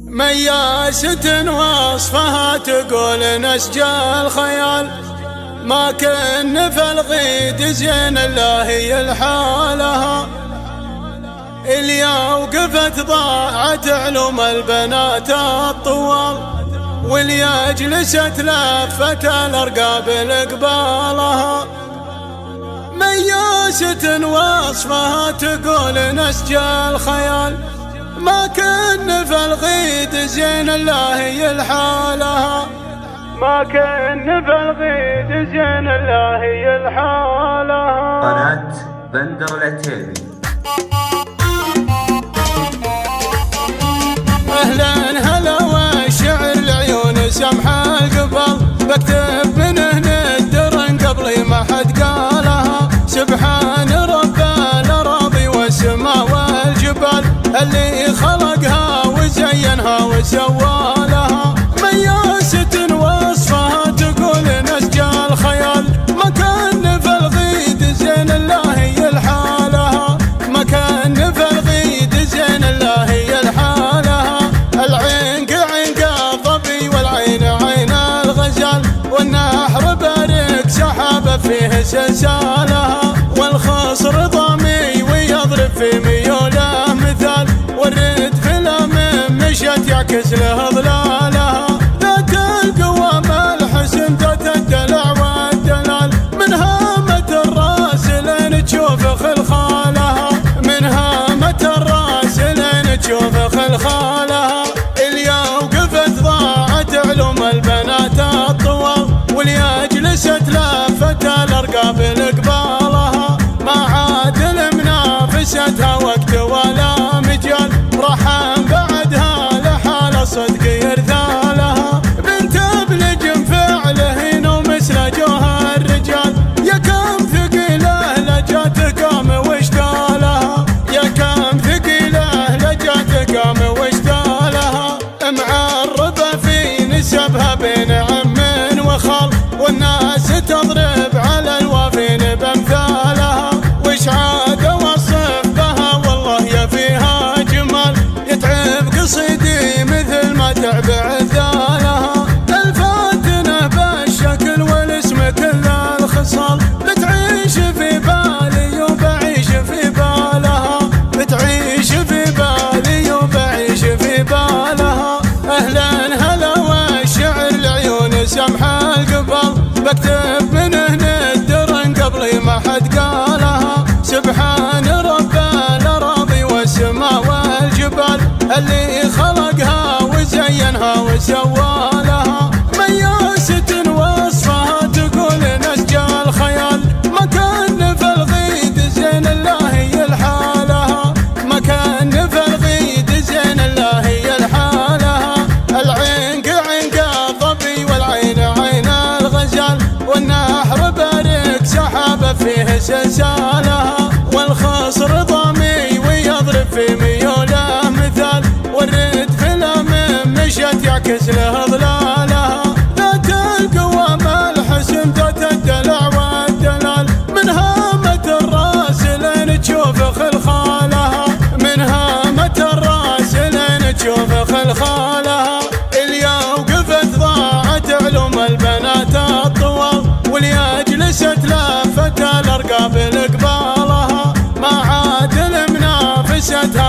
مياسة وصفها تقول نسج الخيال، ما كن في الغيد زين الله هي الحالها. اليا وقفت ضاعت علوم البنات الطوال، واليا جلست لفت الارقاب لقبالها. مياسة وصفها تقول نسج الخيال، ما كن في الغيد زين الله هي الحالها. ما كن في الغيد زين الله هي الحالها. قناة بندر العتيبي. اهلا هلا والشعر العيون سمح القبل، بكتب منه ندر قبلي ما حد قالها. سبحان رب الاراضي والسماء والجبال، اللي خلقها وزينها وسوالها. مياسة وصفها تقول نسج الخيال، ما كان في الغيد زين الله هي الحالها. ما كان في الغيد زين الله هي الحالها. العنق عنق الظبي والعين عين الغزال، والنحر بارك سحاب فيه سلسالها. والخصر ضامي ويضرب في ميوله مثال، والرد في الامم مشت يعكس له ظلالها. ذات القوام الحسن ذات الدلع والدلال، من هامة الراس لين تشوف خلخالها. من هامة الراس لين تشوف خلخالها. اليا وقفت ضاعت علوم البنات الطوال، واليا جلست لفت الارقاب لقبالها. ما عاد لمنافستها وقت ولا مجال، رحم بعدها لحال صدق يرثالها. بنت ابلج فعله هنا ومثل جوها الرجال، يا كم ثقيله لجات قام واشتالها. يا كم ثقيله لجات قام واشتالها. معربه في نسبها بين عم وخال، والناس تضرب على الوافين بامثالها. وش عاد اوصف بها والله يا فيها جمال، يتعب قصيدي مثل ما تعب عذالها. الفاتنه بالشكل والاسم كل الخصال، بتعيش في بالي وبعيش في بالها. بتعيش في بالي وبعيش في بالها. اهلا هلا والشعر العيون سمح القبل، بكتب منه ندر قبلي ما حد قالها. سبحان رب الاراضي والسماء والجبال، اللي خلقها وزينها وسوالها. مياسة وصفها تقول نسج الخيال، ما كان في الغيد زين الله هي الحالها. ما كان في الغيد زين الله هي الحالها. العنق عنق الظبي والعين عين الغزال، والنحر بارك سحاب فيه سلسالها. والخصر ضامي ويضرب في ميوله مثال، والرد في الامم مشت يعكس له ظلالها. ذات القوام الحسن ذات الدلع والدلال، من هامة الراس لين تشوف خلخالها. من هامة الراس لين تشوف خلخالها. اليا وقفت ضاعت علوم البنات الطوال، واليا جلست لفت الارقاب لقبالها. ما عاد لمنافستها